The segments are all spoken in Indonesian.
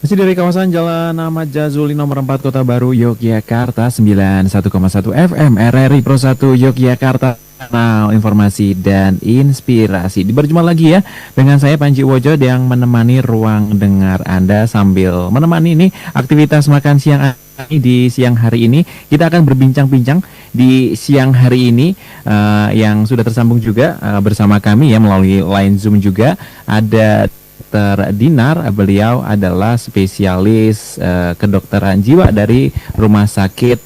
Masih dari kawasan Jalan Ahmad Jazuli nomor 4 Kota Baru Yogyakarta 91,1 FM RRI Pro 1 Yogyakarta, kanal informasi dan inspirasi. Berjumpa lagi ya dengan saya Panji Wojo yang menemani ruang dengar Anda sambil menemani ini aktivitas makan siang di siang hari ini. Kita akan berbincang-bincang di siang hari ini yang sudah tersambung juga bersama kami ya melalui line Zoom juga ada Dr. Dinar. Beliau adalah spesialis kedokteran jiwa dari Rumah Sakit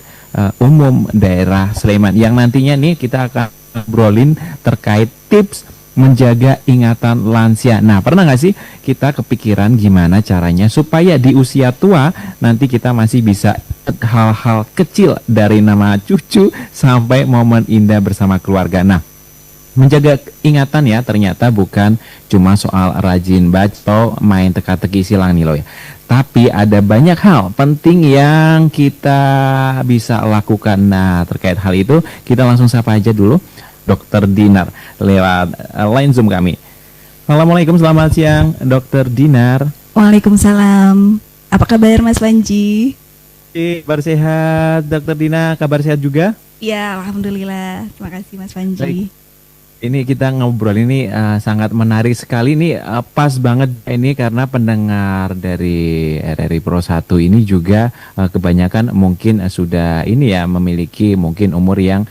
Umum Daerah Sleman. Yang nantinya nih kita akan ngobrolin terkait tips menjaga ingatan lansia. Nah, pernah nggak sih kita kepikiran gimana caranya supaya di usia tua nanti kita masih bisa hal-hal kecil dari nama cucu sampai momen indah bersama keluarga. Nah, menjaga ingatan ya ternyata bukan cuma soal rajin baca atau main teka-teki silang nih loh ya. Tapi ada banyak hal penting yang kita bisa lakukan. Nah, terkait hal itu kita langsung sapa aja dulu Dokter Dinar lewat line Zoom kami. Assalamualaikum, selamat siang Dokter Dinar. Waalaikumsalam. Apa kabar Mas Panji? Kabar sehat Dokter Dinar, kabar sehat juga? Ya, alhamdulillah. Terima kasih Mas Panji. Baik. Ini kita ngobrol ini sangat menarik sekali nih, pas banget ini karena pendengar dari RRI Pro 1 ini juga kebanyakan mungkin sudah ini ya memiliki mungkin umur yang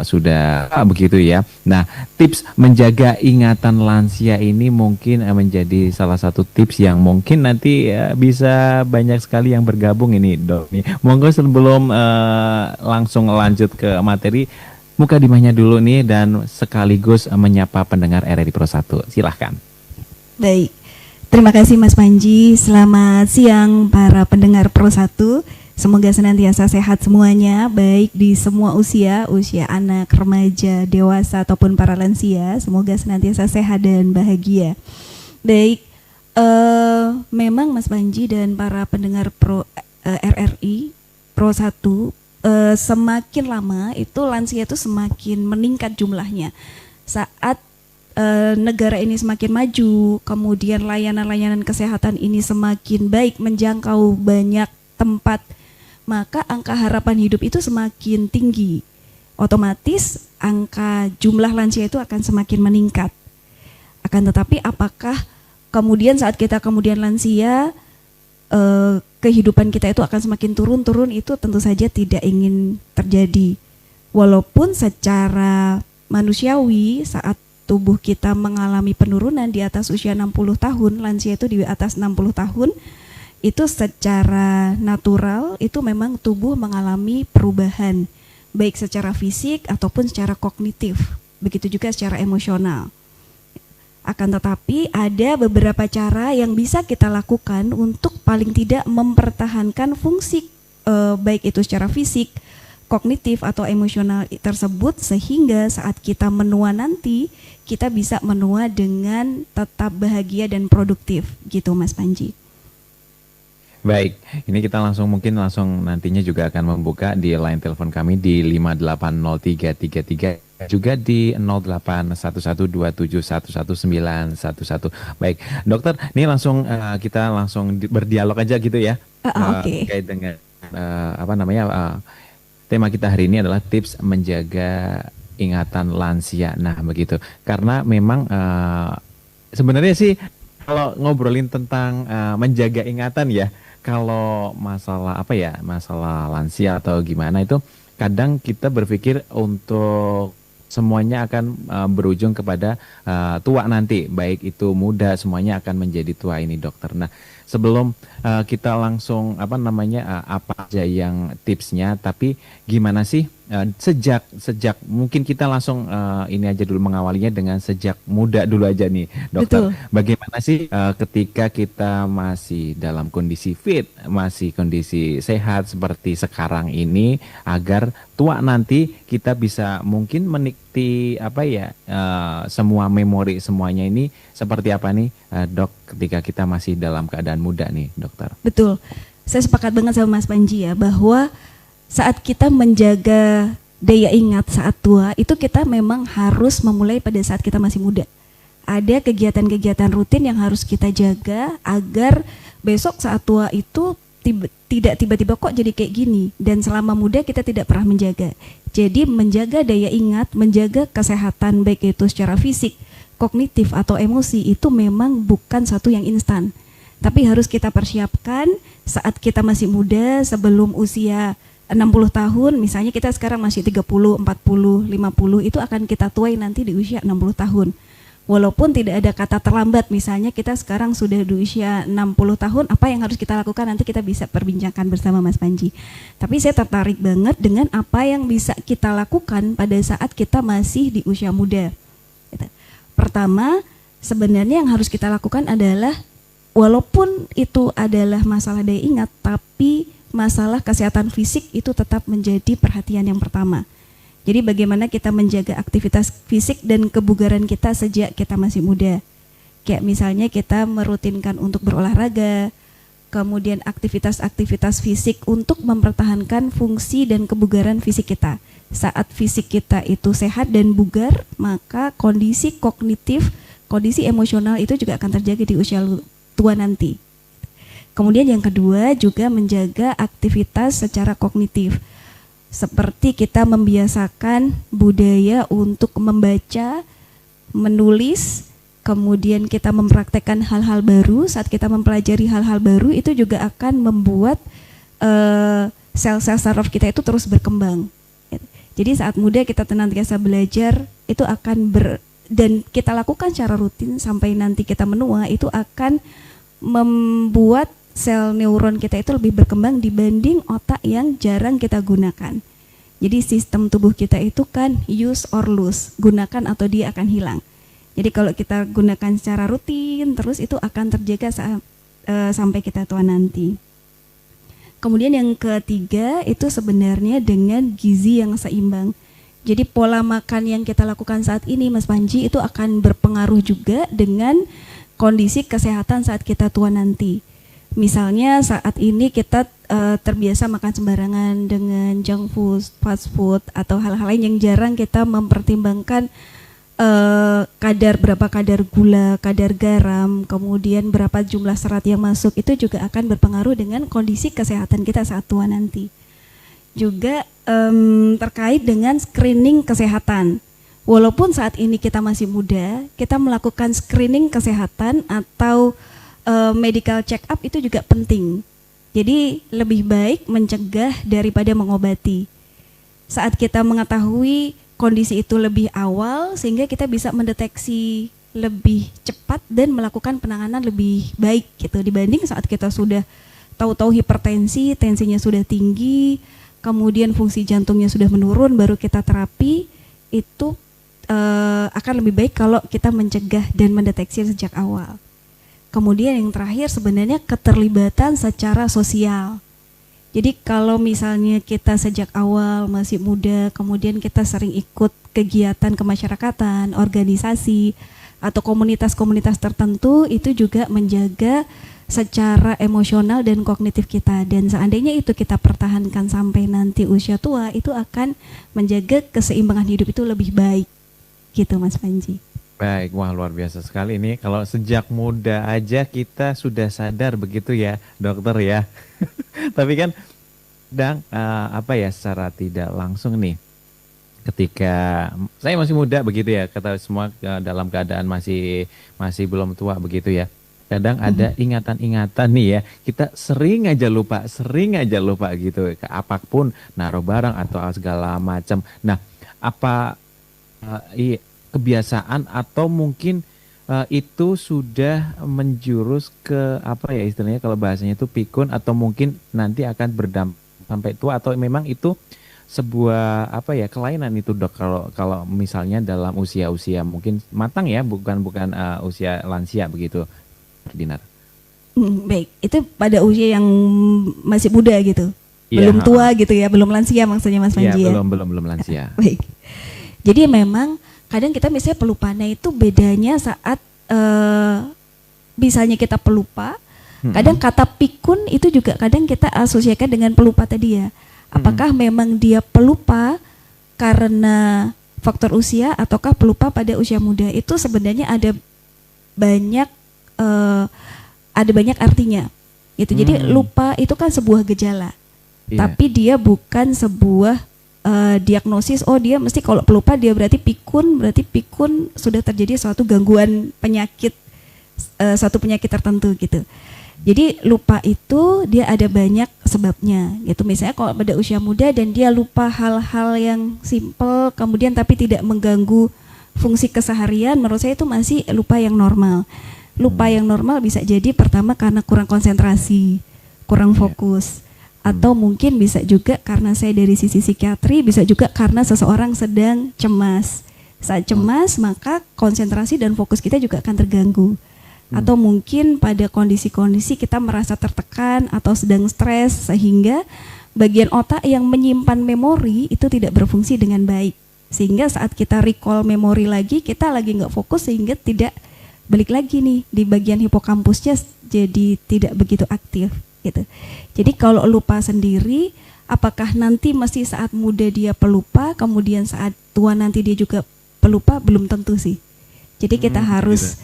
sudah begitu ya. Nah, tips menjaga ingatan lansia ini mungkin menjadi salah satu tips yang mungkin nanti bisa banyak sekali yang bergabung ini Dok. Monggo sebelum langsung lanjut ke materi, muka dimanya dulu nih dan sekaligus menyapa pendengar RRI Pro 1. Silahkan. Baik, terima kasih Mas Panji. Selamat siang para pendengar Pro 1. Semoga senantiasa sehat semuanya, baik di semua usia anak, remaja, dewasa ataupun para lansia. Semoga senantiasa sehat dan bahagia. Baik, memang Mas Panji dan para pendengar RRI Pro 1, semakin lama itu lansia itu semakin meningkat jumlahnya. Saat negara ini semakin maju, kemudian layanan-layanan kesehatan ini semakin baik, menjangkau banyak tempat, maka angka harapan hidup itu semakin tinggi. Otomatis angka jumlah lansia itu akan semakin meningkat. Akan tetapi apakah kemudian saat kita kemudian lansia, kehidupan kita itu akan semakin turun, itu tentu saja tidak ingin terjadi. Walaupun secara manusiawi saat tubuh kita mengalami penurunan di atas usia 60 tahun, lansia itu di atas 60 tahun, itu secara natural itu memang tubuh mengalami perubahan, baik secara fisik ataupun secara kognitif, begitu juga secara emosional. Akan tetapi ada beberapa cara yang bisa kita lakukan untuk paling tidak mempertahankan fungsi baik itu secara fisik, kognitif atau emosional tersebut, sehingga saat kita menua nanti kita bisa menua dengan tetap bahagia dan produktif gitu Mas Panji. Baik, ini kita langsung nantinya juga akan membuka di line telepon kami di 580333, juga di 081127119111. Baik, dokter, ini langsung kita langsung berdialog aja gitu ya. Oke. Terkait dengan tema kita hari ini adalah tips menjaga ingatan lansia. Nah, begitu. Karena memang sebenarnya sih kalau ngobrolin tentang menjaga ingatan ya, kalau masalah masalah lansia atau gimana itu kadang kita berpikir untuk semuanya akan berujung kepada tua nanti, baik itu muda semuanya akan menjadi tua ini dokter. Nah, sebelum kita langsung apa aja yang tipsnya, tapi gimana sih sejak mungkin kita langsung ini aja dulu mengawalinya dengan sejak muda dulu aja nih dokter. Betul. Bagaimana sih ketika kita masih dalam kondisi fit, masih kondisi sehat seperti sekarang ini, agar tua nanti kita bisa mungkin menikmati semua memori semuanya ini seperti apa nih dok, ketika kita masih dalam keadaan muda nih dokter. Betul, saya sepakat banget sama Mas Panji ya, bahwa saat kita menjaga daya ingat saat tua itu kita memang harus memulai pada saat kita masih muda. ada kegiatan-kegiatan rutin yang harus kita jaga agar besok saat tua itu tidak tiba-tiba kok jadi kayak gini, dan selama muda kita tidak pernah menjaga. Jadi menjaga daya ingat, menjaga kesehatan baik itu secara fisik, kognitif atau emosi itu memang bukan satu yang instan. Tapi harus kita persiapkan saat kita masih muda, sebelum usia 60 tahun, misalnya kita sekarang masih 30, 40, 50, itu akan kita tuai nanti di usia 60 tahun. Walaupun tidak ada kata terlambat, misalnya kita sekarang sudah di usia 60 tahun, apa yang harus kita lakukan nanti kita bisa perbincangkan bersama Mas Panji. Tapi saya tertarik banget dengan apa yang bisa kita lakukan pada saat kita masih di usia muda. Pertama, sebenarnya yang harus kita lakukan adalah, walaupun itu adalah masalah daya ingat, tapi masalah kesehatan fisik itu tetap menjadi perhatian yang pertama. Jadi bagaimana kita menjaga aktivitas fisik dan kebugaran kita sejak kita masih muda. Kayak misalnya kita merutinkan untuk berolahraga, kemudian aktivitas-aktivitas fisik untuk mempertahankan fungsi dan kebugaran fisik kita. Saat fisik kita itu sehat dan bugar, maka kondisi kognitif, kondisi emosional itu juga akan terjaga di usia tua nanti. Kemudian yang kedua juga menjaga aktivitas secara kognitif. Seperti kita membiasakan budaya untuk membaca, menulis, kemudian kita mempraktekkan hal-hal baru. Saat kita mempelajari hal-hal baru itu juga akan membuat sel-sel saraf kita itu terus berkembang. Jadi saat muda kita senantiasa belajar, itu akan dan kita lakukan secara rutin sampai nanti kita menua, itu akan membuat sel neuron kita itu lebih berkembang dibanding otak yang jarang kita gunakan. Jadi sistem tubuh kita itu kan use or lose, gunakan atau dia akan hilang. Jadi kalau kita gunakan secara rutin terus itu akan terjaga sampai kita tua nanti. Kemudian yang ketiga itu sebenarnya dengan gizi yang seimbang. Jadi pola makan yang kita lakukan saat ini Mas Panji itu akan berpengaruh juga dengan kondisi kesehatan saat kita tua nanti. Misalnya saat ini kita terbiasa makan sembarangan dengan junk food, fast food, atau hal-hal lain yang jarang kita mempertimbangkan berapa kadar gula, kadar garam, kemudian berapa jumlah serat yang masuk, itu juga akan berpengaruh dengan kondisi kesehatan kita saat tua nanti. Juga terkait dengan screening kesehatan. Walaupun saat ini kita masih muda, kita melakukan screening kesehatan atau medical check up itu juga penting. Jadi lebih baik mencegah daripada mengobati. Saat kita mengetahui kondisi itu lebih awal, sehingga kita bisa mendeteksi lebih cepat dan melakukan penanganan lebih baik gitu, dibanding saat kita sudah tahu-tahu hipertensi, tensinya sudah tinggi, kemudian fungsi jantungnya sudah menurun, baru kita terapi. Itu akan lebih baik kalau kita mencegah dan mendeteksi sejak awal. Kemudian yang terakhir sebenarnya keterlibatan secara sosial. Jadi kalau misalnya kita sejak awal masih muda, kemudian kita sering ikut kegiatan kemasyarakatan, organisasi, atau komunitas-komunitas tertentu, itu juga menjaga secara emosional dan kognitif kita. Dan seandainya itu kita pertahankan sampai nanti usia tua, itu akan menjaga keseimbangan hidup itu lebih baik. Gitu Mas Panji. Baik, wah luar biasa sekali ini. Kalau sejak muda aja kita sudah sadar begitu ya, dokter ya. Tapi kan, secara tidak langsung nih, ketika saya masih muda begitu ya, kata semua dalam keadaan masih belum tua begitu ya. Kadang ada ingatan-ingatan nih ya, kita sering aja lupa gitu, ke apapun naruh barang atau segala macam. Nah, apa kebiasaan atau mungkin itu sudah menjurus ke istilahnya kalau bahasanya itu pikun, atau mungkin nanti akan berdampak sampai tua, atau memang itu sebuah kelainan itu dok, kalau misalnya dalam usia mungkin matang ya, bukan usia lansia begitu, Dinar. Baik, itu pada usia yang masih muda gitu, ya, belum tua gitu ya, belum lansia maksudnya Mas Panji ya? Belum lansia. Baik, jadi memang kadang kita misalnya pelupaannya itu bedanya saat misalnya kita pelupa, kadang kata pikun itu juga kadang kita asosiasikan dengan pelupa tadi ya. Apakah memang dia pelupa karena faktor usia ataukah pelupa pada usia muda? Itu sebenarnya ada banyak ada banyak artinya gitu. Jadi lupa itu kan sebuah gejala, tapi dia bukan sebuah diagnosis. Oh, dia mesti kalau pelupa dia berarti pikun sudah terjadi suatu gangguan penyakit, suatu penyakit tertentu gitu. Jadi lupa itu dia ada banyak sebabnya gitu. Misalnya kalau pada usia muda dan dia lupa hal-hal yang simple kemudian tapi tidak mengganggu fungsi keseharian, menurut saya itu masih lupa yang normal. Lupa yang normal bisa jadi pertama karena kurang konsentrasi, kurang fokus, atau mungkin bisa juga karena saya dari sisi psikiatri, bisa juga karena seseorang sedang cemas. Saat cemas maka konsentrasi dan fokus kita juga akan terganggu. Atau mungkin pada kondisi-kondisi kita merasa tertekan atau sedang stres sehingga bagian otak yang menyimpan memori itu tidak berfungsi dengan baik, sehingga saat kita recall memori lagi kita lagi nggak fokus sehingga tidak balik lagi nih di bagian hipokampusnya, jadi tidak begitu aktif gitu. Jadi kalau lupa sendiri, apakah nanti masih saat muda dia pelupa kemudian saat tua nanti dia juga pelupa, belum tentu sih. Jadi kita harus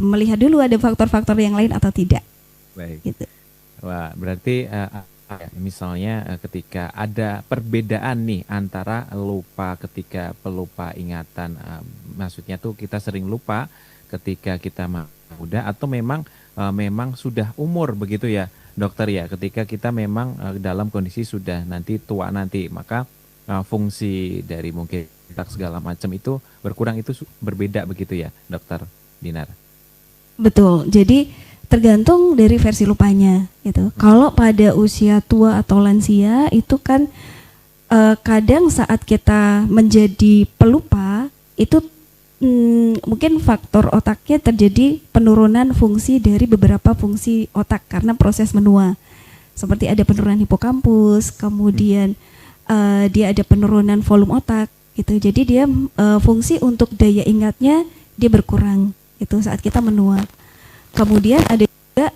melihat dulu ada faktor-faktor yang lain atau tidak. Baik. Gitu. Wah, berarti misalnya ketika ada perbedaan nih antara lupa ketika pelupa ingatan, maksudnya tuh kita sering lupa ketika kita muda atau memang sudah umur begitu ya, dokter ya. Ketika kita memang dalam kondisi sudah nanti tua nanti, maka fungsi dari mungkin segala macam itu berkurang, itu berbeda begitu ya, dokter Dinar? Betul. Jadi tergantung dari versi lupanya gitu. Kalau pada usia tua atau lansia itu kan kadang saat kita menjadi pelupa itu mungkin faktor otaknya terjadi penurunan fungsi dari beberapa fungsi otak karena proses menua. Seperti ada penurunan hipokampus, kemudian dia ada penurunan volume otak gitu. Jadi dia fungsi untuk daya ingatnya dia berkurang itu saat kita menua. Kemudian ada juga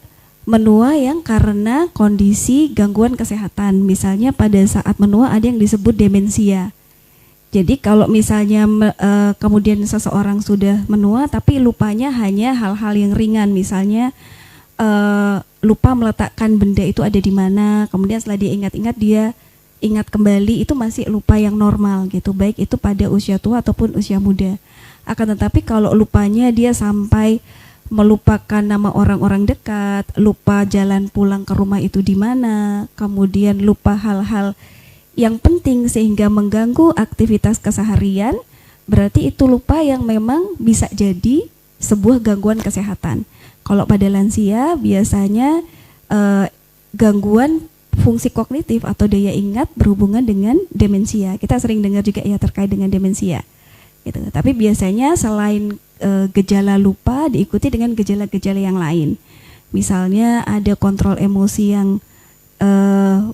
menua yang karena kondisi gangguan kesehatan. Misalnya pada saat menua ada yang disebut demensia. Jadi kalau misalnya kemudian seseorang sudah menua tapi lupanya hanya hal-hal yang ringan, misalnya lupa meletakkan benda itu ada di mana, kemudian setelah dia ingat-ingat dia ingat kembali, itu masih lupa yang normal gitu, baik itu pada usia tua ataupun usia muda. Akan tetapi kalau lupanya dia sampai melupakan nama orang-orang dekat, lupa jalan pulang ke rumah itu di mana, kemudian lupa hal-hal yang penting sehingga mengganggu aktivitas keseharian, berarti itu lupa yang memang bisa jadi sebuah gangguan kesehatan. Kalau pada lansia biasanya gangguan fungsi kognitif atau daya ingat berhubungan dengan demensia. Kita sering dengar juga ya terkait dengan demensia. Gitu. Tapi biasanya selain gejala lupa diikuti dengan gejala-gejala yang lain. Misalnya ada kontrol emosi yang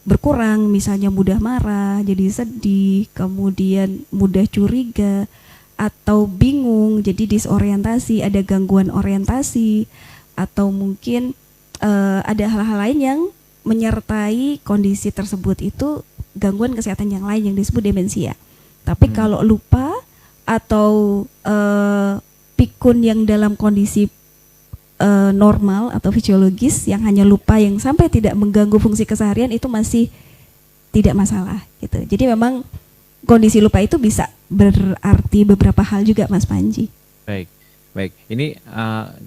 berkurang, misalnya mudah marah, jadi sedih, kemudian mudah curiga atau bingung, jadi disorientasi, ada gangguan orientasi, atau mungkin ada hal-hal lain yang menyertai kondisi tersebut, itu gangguan kesehatan yang lain yang disebut demensia. Tapi kalau lupa atau pikun yang dalam kondisi normal atau fisiologis yang hanya lupa yang sampai tidak mengganggu fungsi keseharian, itu masih tidak masalah gitu. Jadi memang kondisi lupa itu bisa berarti beberapa hal juga, Mas Panji. Baik. Ini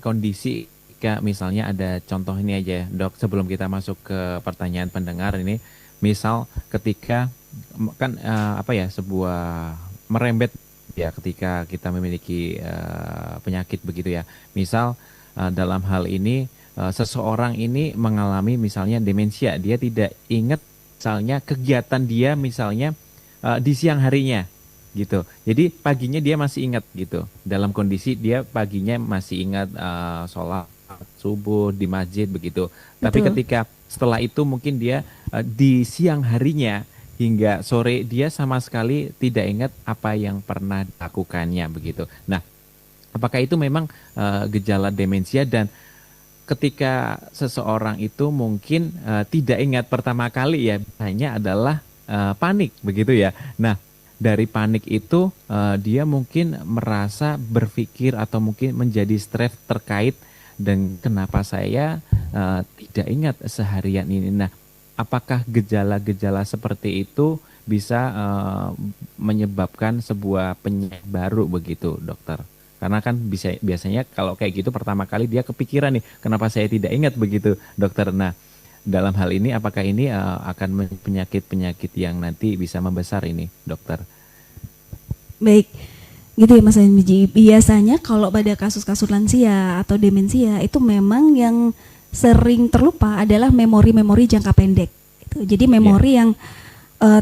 kondisi kayak misalnya ada contoh ini aja, Dok, sebelum kita masuk ke pertanyaan pendengar ini. Misal ketika kan sebuah merembet ya ketika kita memiliki penyakit begitu ya. Misal dalam hal ini seseorang ini mengalami misalnya demensia, dia tidak ingat misalnya kegiatan dia misalnya di siang harinya gitu. Jadi paginya dia masih ingat gitu. Dalam kondisi dia paginya masih ingat sholat subuh di masjid begitu. Betul. Tapi ketika setelah itu mungkin dia di siang harinya hingga sore dia sama sekali tidak ingat apa yang pernah dilakukannya begitu. Nah, apakah itu memang gejala demensia? Dan ketika seseorang itu mungkin tidak ingat pertama kali ya, hanya adalah panik begitu ya. Nah, dari panik itu dia mungkin merasa berpikir atau mungkin menjadi stres terkait dengan kenapa saya tidak ingat seharian ini. Nah, apakah gejala-gejala seperti itu bisa menyebabkan sebuah penyakit baru begitu, dokter? Karena kan biasanya kalau kayak gitu pertama kali dia kepikiran nih, kenapa saya tidak ingat begitu, dokter. Nah, dalam hal ini apakah ini akan penyakit-penyakit yang nanti bisa membesar ini, dokter? Baik, gitu ya Mas Panji. Biasanya kalau pada kasus-kasus lansia atau demensia itu memang yang sering terlupa adalah memori-memori jangka pendek. Jadi memori yang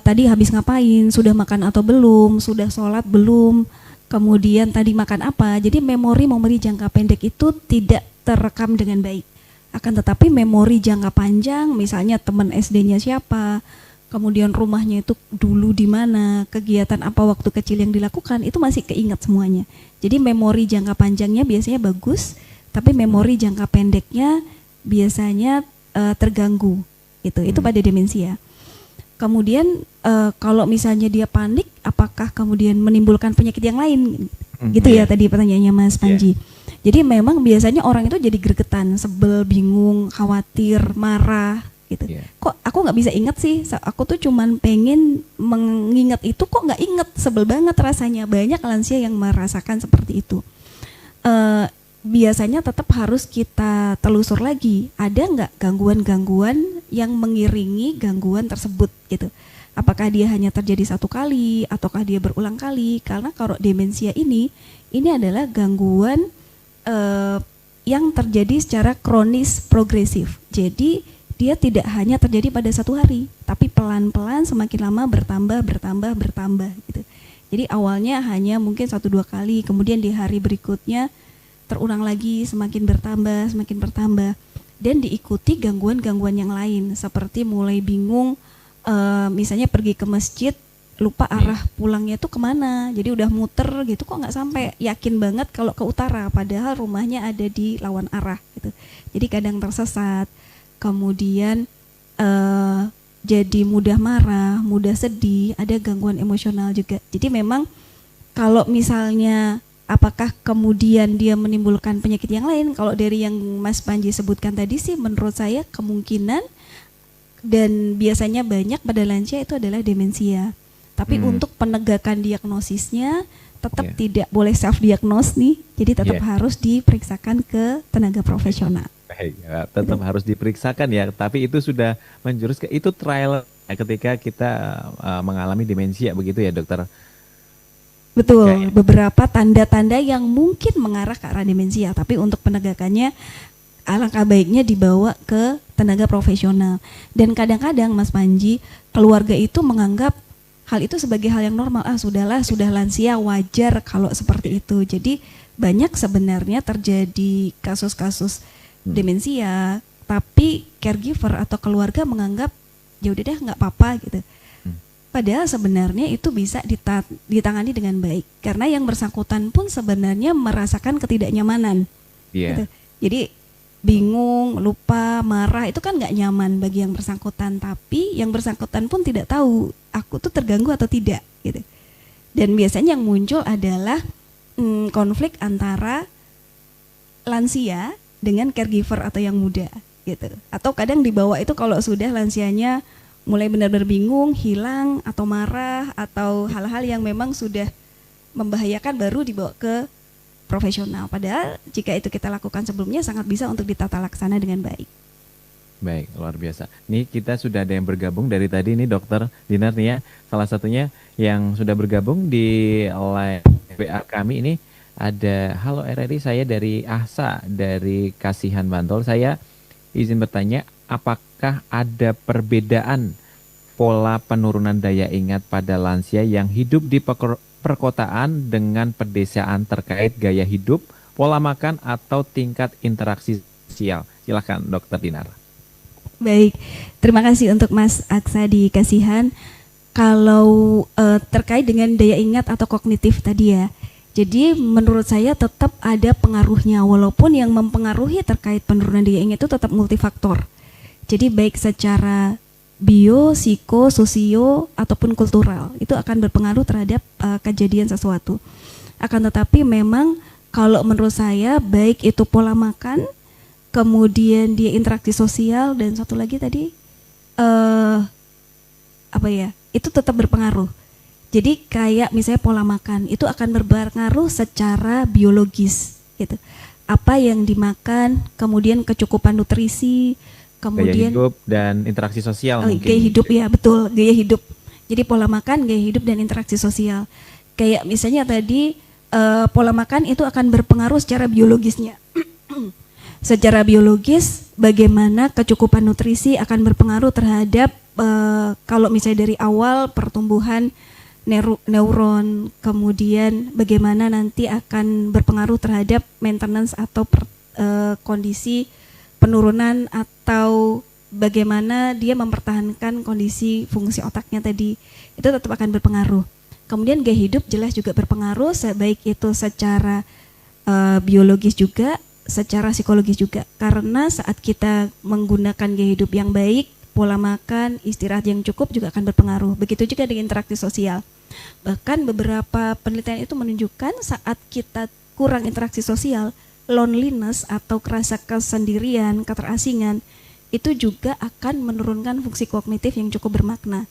tadi habis ngapain, sudah makan atau belum, sudah sholat belum, kemudian tadi makan apa. Jadi memori-memori jangka pendek itu tidak terekam dengan baik. Akan tetapi memori jangka panjang, misalnya teman SD-nya siapa, kemudian rumahnya itu dulu di mana, kegiatan apa waktu kecil yang dilakukan, itu masih keingat semuanya. Jadi memori jangka panjangnya biasanya bagus, tapi memori jangka pendeknya biasanya terganggu. Itu pada demensia. Kemudian kalau misalnya dia panik, apakah kemudian menimbulkan penyakit yang lain? Gitu ya tadi pertanyaannya Mas Panji. Jadi memang biasanya orang itu jadi gregetan, sebel, bingung, khawatir, marah gitu. Kok aku nggak bisa ingat sih? Aku tuh cuman pengen mengingat itu, kok nggak inget, sebel banget rasanya. Banyak lansia yang merasakan seperti itu. Biasanya tetap harus kita telusur lagi, ada nggak gangguan-gangguan yang mengiringi gangguan tersebut gitu. Apakah dia hanya terjadi satu kali, ataukah dia berulang kali? Karena kalau demensia ini adalah gangguan yang terjadi secara kronis progresif. Jadi dia tidak hanya terjadi pada satu hari, tapi pelan-pelan semakin lama bertambah gitu. Jadi awalnya hanya mungkin 1-2 kali, kemudian di hari berikutnya terulang lagi, semakin bertambah, dan diikuti gangguan-gangguan yang lain seperti mulai bingung, misalnya pergi ke masjid lupa arah pulangnya itu kemana, jadi udah muter gitu, kok nggak sampai, yakin banget kalau ke utara padahal rumahnya ada di lawan arah gitu. Jadi kadang tersesat, kemudian jadi mudah marah, mudah sedih, ada gangguan emosional juga. Jadi memang kalau misalnya apakah kemudian dia menimbulkan penyakit yang lain, kalau dari yang Mas Panji sebutkan tadi sih menurut saya kemungkinan dan biasanya banyak pada lansia itu adalah demensia. Tapi untuk penegakan diagnosisnya tetap tidak boleh self-diagnose nih, jadi tetap harus diperiksakan ke tenaga profesional. Baik, tetap harus diperiksakan ya, tapi itu sudah menjurus ke itu trial ketika kita mengalami demensia begitu ya dokter? Betul, beberapa tanda-tanda yang mungkin mengarah ke arah demensia, tapi untuk penegakannya alangkah baiknya dibawa ke tenaga profesional. Dan kadang-kadang Mas Panji, keluarga itu menganggap hal itu sebagai hal yang normal, sudahlah, sudah lansia, wajar kalau seperti itu. Jadi banyak sebenarnya terjadi kasus-kasus demensia, tapi caregiver atau keluarga menganggap ya udah deh nggak apa-apa gitu. Padahal sebenarnya itu bisa ditangani dengan baik, karena yang bersangkutan pun sebenarnya merasakan ketidaknyamanan. Gitu. Jadi bingung, lupa, marah itu kan nggak nyaman bagi yang bersangkutan, tapi yang bersangkutan pun tidak tahu aku tuh terganggu atau tidak gitu. Dan biasanya yang muncul adalah konflik antara lansia dengan caregiver atau yang muda gitu. Atau kadang dibawa itu kalau sudah lansianya mulai benar-benar bingung, hilang atau marah atau hal-hal yang memang sudah membahayakan, baru dibawa ke profesional. Padahal jika itu kita lakukan sebelumnya sangat bisa untuk ditata laksana dengan baik. Baik, luar biasa. Nih kita sudah ada yang bergabung dari tadi nih Dokter Dinar nih ya. Salah satunya yang sudah bergabung di live WA kami ini ada, halo RRI, saya dari Ahsa dari Kasihan Bantul. Saya izin bertanya, apakah ada perbedaan pola penurunan daya ingat pada lansia yang hidup di perkotaan dengan pedesaan terkait gaya hidup, pola makan, atau tingkat interaksi sosial? Silakan Dokter Dinar. Baik, terima kasih untuk Mas Aksa di Kasihan. Kalau terkait dengan daya ingat atau kognitif tadi ya, jadi menurut saya tetap ada pengaruhnya, walaupun yang mempengaruhi terkait penurunan daya ingat itu tetap multifaktor. Jadi baik secara bio, psiko, sosio ataupun kultural. Itu akan berpengaruh terhadap kejadian sesuatu. Akan tetapi memang kalau menurut saya baik itu pola makan, kemudian dia interaksi sosial dan satu lagi tadi itu tetap berpengaruh. Jadi kayak misalnya pola makan itu akan berpengaruh secara biologis gitu. Apa yang dimakan, kemudian kecukupan nutrisi, kemudian gaya hidup dan interaksi sosial mungkin. Gaya hidup ya betul, gaya hidup. Jadi pola makan, gaya hidup dan interaksi sosial. Kayak misalnya tadi pola makan itu akan berpengaruh secara biologisnya. Secara biologis bagaimana kecukupan nutrisi akan berpengaruh terhadap kalau misalnya dari awal pertumbuhan neuron, kemudian bagaimana nanti akan berpengaruh terhadap maintenance atau kondisi penurunan atau bagaimana dia mempertahankan kondisi fungsi otaknya tadi, itu tetap akan berpengaruh. Kemudian gaya hidup jelas juga berpengaruh, baik itu secara biologis juga, secara psikologis juga. Karena saat kita menggunakan gaya hidup yang baik, pola makan, istirahat yang cukup juga akan berpengaruh. Begitu juga dengan interaksi sosial. Bahkan beberapa penelitian itu menunjukkan saat kita kurang interaksi sosial, loneliness atau rasa kesendirian, keterasingan, itu juga akan menurunkan fungsi kognitif yang cukup bermakna.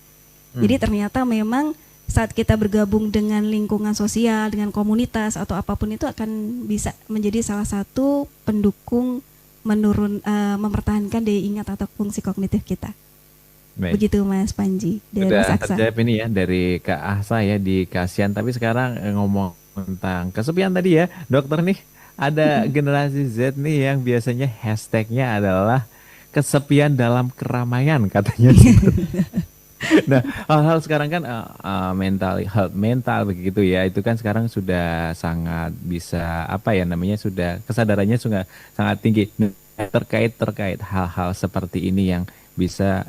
Jadi ternyata memang saat kita bergabung dengan lingkungan sosial, dengan komunitas atau apapun itu akan bisa menjadi salah satu pendukung mempertahankan daya ingat atau fungsi kognitif kita. Baik. Begitu Mas Panji dari Mas Aksa. Sudah ini ya dari Kak Ahsa ya di Kasian. Tapi sekarang ngomong tentang kesepian tadi ya, dokter nih ada generasi Z nih yang biasanya hashtagnya adalah kesepian dalam keramaian katanya. Nah, hal-hal sekarang kan mental begitu ya, itu kan sekarang sudah sangat bisa sudah kesadarannya sudah sangat tinggi. Nah, terkait hal-hal seperti ini yang bisa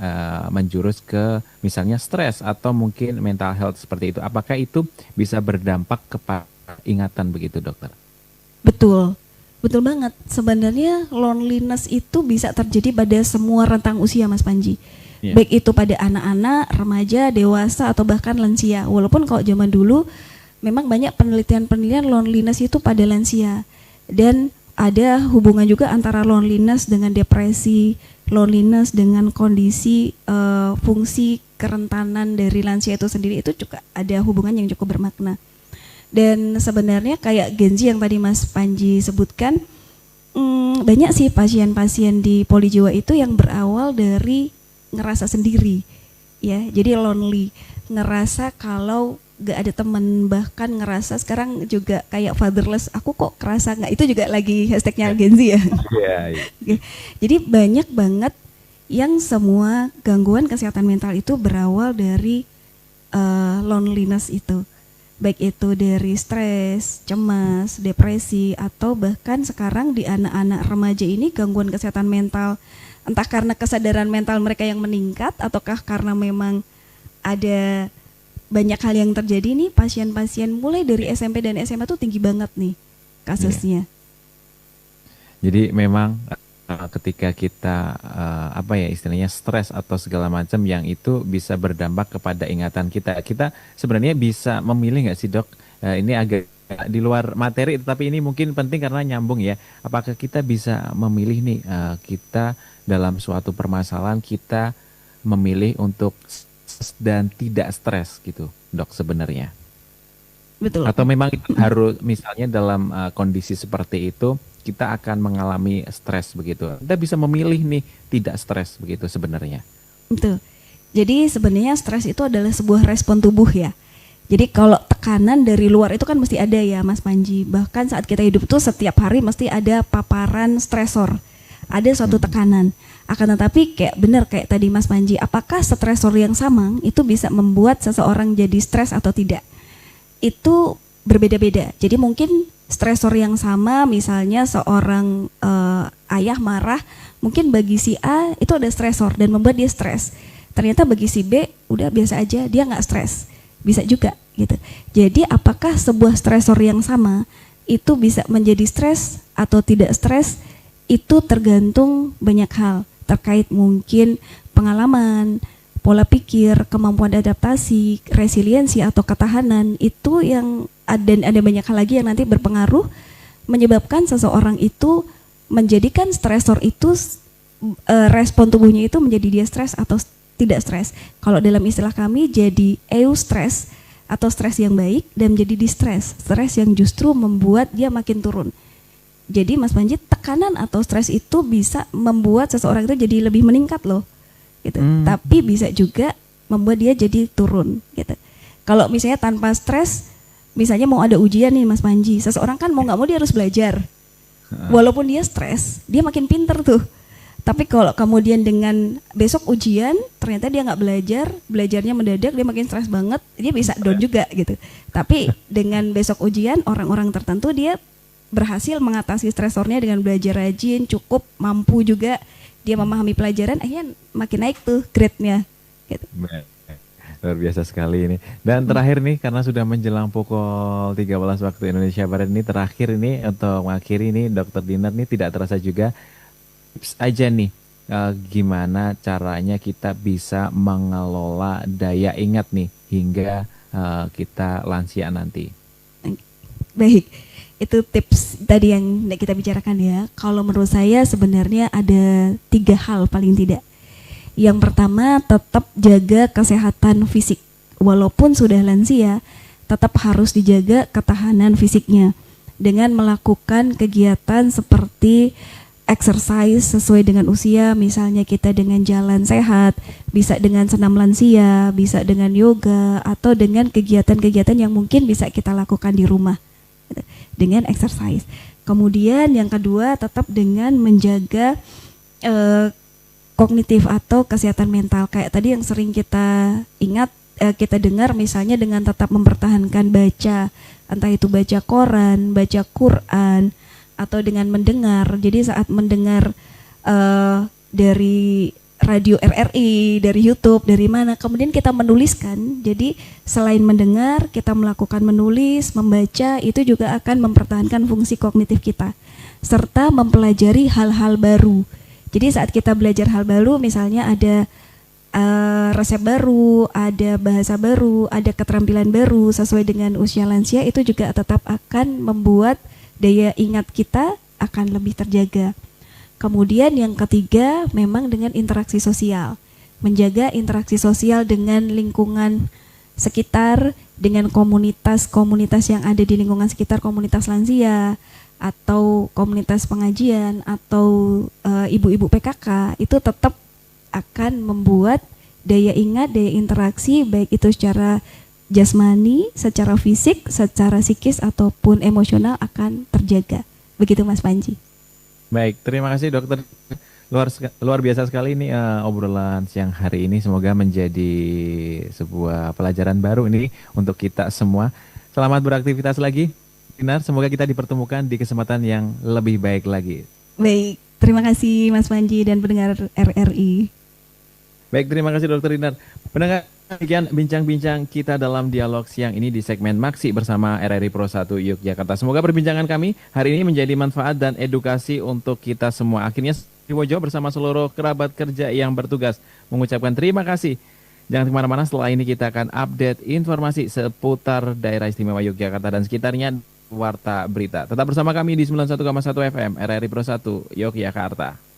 menjurus ke misalnya stres atau mungkin mental health seperti itu. Apakah itu bisa berdampak kepada ingatan begitu, dokter? Betul banget. Sebenarnya loneliness itu bisa terjadi pada semua rentang usia, Mas Panji. Yeah. Baik itu pada anak-anak, remaja, dewasa, atau bahkan lansia. Walaupun kalau zaman dulu memang banyak penelitian loneliness itu pada lansia. Dan ada hubungan juga antara loneliness dengan depresi, loneliness dengan kondisi fungsi kerentanan dari lansia itu sendiri, itu juga ada hubungan yang cukup bermakna. Dan sebenarnya kayak Gen Z yang tadi Mas Panji sebutkan, banyak sih pasien-pasien di polijiwa itu yang berawal dari ngerasa sendiri, ya, jadi lonely, ngerasa kalau gak ada teman, bahkan ngerasa sekarang juga kayak fatherless, aku kok kerasa nggak, itu juga lagi hashtagnya Gen Z ya. Yeah. Jadi banyak banget yang semua gangguan kesehatan mental itu berawal dari loneliness itu, baik itu dari stres, cemas, depresi, atau bahkan sekarang di anak-anak remaja ini gangguan kesehatan mental, entah karena kesadaran mental mereka yang meningkat ataukah karena memang ada banyak hal yang terjadi nih, pasien-pasien mulai dari SMP dan SMA tuh tinggi banget nih kasusnya. Jadi memang ketika kita istilahnya stres atau segala macam yang itu bisa berdampak kepada ingatan kita. Kita sebenarnya bisa memilih nggak sih, Dok? Ini agak di luar materi, tapi ini mungkin penting karena nyambung ya. Apakah kita bisa memilih nih kita dalam suatu permasalahan kita memilih untuk dan tidak stres gitu, Dok, sebenarnya? Betul. Atau memang itu harus misalnya dalam kondisi seperti itu kita akan mengalami stres begitu. Kita bisa memilih nih tidak stres begitu sebenarnya. Betul. Jadi sebenarnya stres itu adalah sebuah respon tubuh ya. Jadi kalau tekanan dari luar itu kan mesti ada ya Mas Panji. Bahkan saat kita hidup tuh setiap hari mesti ada paparan stresor. Ada suatu tekanan. Akan tetapi kayak tadi Mas Panji, apakah stresor yang sama itu bisa membuat seseorang jadi stres atau tidak? Itu berbeda-beda. Jadi mungkin stresor yang sama, misalnya seorang ayah marah, mungkin bagi si A itu ada stresor dan membuat dia stres. Ternyata bagi si B udah biasa aja, dia nggak stres. Bisa juga gitu. Jadi apakah sebuah stresor yang sama itu bisa menjadi stres atau tidak stres? Itu tergantung banyak hal, terkait mungkin pengalaman, pola pikir, kemampuan adaptasi, resiliensi atau ketahanan itu yang ada banyak hal lagi yang nanti berpengaruh menyebabkan seseorang itu menjadikan stresor itu respon tubuhnya itu menjadi dia stres atau tidak stres. Kalau dalam istilah kami jadi eustress atau stres yang baik dan menjadi distress, stres yang justru membuat dia makin turun. Jadi Mas Panji, tekanan atau stres itu bisa membuat seseorang itu jadi lebih meningkat loh, gitu. Tapi bisa juga membuat dia jadi turun, gitu. Kalau misalnya tanpa stres, misalnya mau ada ujian nih Mas Panji, seseorang kan mau nggak mau dia harus belajar. Walaupun dia stres, dia makin pinter tuh. Tapi kalau kemudian dengan besok ujian, ternyata dia nggak belajar, belajarnya mendadak, dia makin stres banget, dia bisa down juga gitu. Tapi dengan besok ujian, orang-orang tertentu dia berhasil mengatasi stresornya dengan belajar rajin, cukup, mampu juga, dia memahami pelajaran, akhirnya makin naik tuh grade-nya. Gitu. Luar biasa sekali ini. Dan terakhir nih, karena sudah menjelang pukul 13 waktu Indonesia Barat ini, terakhir ini untuk mengakhiri ini, Dokter Dinar nih tidak terasa juga tips aja nih, gimana caranya kita bisa mengelola daya ingat nih hingga kita lansia nanti. Baik, itu tips tadi yang kita bicarakan ya. Kalau menurut saya sebenarnya ada 3 hal paling tidak. Yang pertama, tetap jaga kesehatan fisik. Walaupun sudah lansia, tetap harus dijaga ketahanan fisiknya dengan melakukan kegiatan seperti exercise sesuai dengan usia, misalnya kita dengan jalan sehat, bisa dengan senam lansia, bisa dengan yoga, atau dengan kegiatan-kegiatan yang mungkin bisa kita lakukan di rumah dengan exercise. Kemudian yang kedua, tetap dengan menjaga kognitif atau kesehatan mental. Kayak tadi yang sering kita ingat, kita dengar misalnya dengan tetap mempertahankan baca, entah itu baca koran, baca Quran, atau dengan mendengar. Jadi saat mendengar dari radio RRI, dari YouTube, dari mana, kemudian kita menuliskan. Jadi selain mendengar, kita melakukan menulis, membaca, itu juga akan mempertahankan fungsi kognitif kita, serta mempelajari hal-hal baru. Jadi saat kita belajar hal baru, misalnya ada resep baru, ada bahasa baru, ada keterampilan baru sesuai dengan usia lansia, itu juga tetap akan membuat daya ingat kita akan lebih terjaga. Kemudian yang ketiga, memang dengan interaksi sosial. Menjaga interaksi sosial dengan lingkungan sekitar, dengan komunitas-komunitas yang ada di lingkungan sekitar, komunitas lansia, atau komunitas pengajian, atau ibu-ibu PKK, itu tetap akan membuat daya ingat, daya interaksi, baik itu secara jasmani, secara fisik, secara psikis ataupun emosional akan terjaga. Begitu Mas Panji. Baik, terima kasih Dokter. Luar biasa sekali ini obrolan siang hari ini. Semoga menjadi sebuah pelajaran baru ini untuk kita semua. Selamat beraktivitas lagi, Dinar. Semoga kita dipertemukan di kesempatan yang lebih baik lagi. Baik, terima kasih Mas Panji dan pendengar RRI. Baik, terima kasih Dokter Dinar. Pendengar, demikian bincang-bincang kita dalam dialog siang ini di segmen Maksi bersama RRI Pro 1 Yogyakarta. Semoga perbincangan kami hari ini menjadi manfaat dan edukasi untuk kita semua. Akhirnya Wojo bersama seluruh kerabat kerja yang bertugas mengucapkan terima kasih. Jangan kemana-mana, setelah ini kita akan update informasi seputar daerah istimewa Yogyakarta dan sekitarnya, Warta Berita. Tetap bersama kami di 91,1 FM RRI Pro 1 Yogyakarta.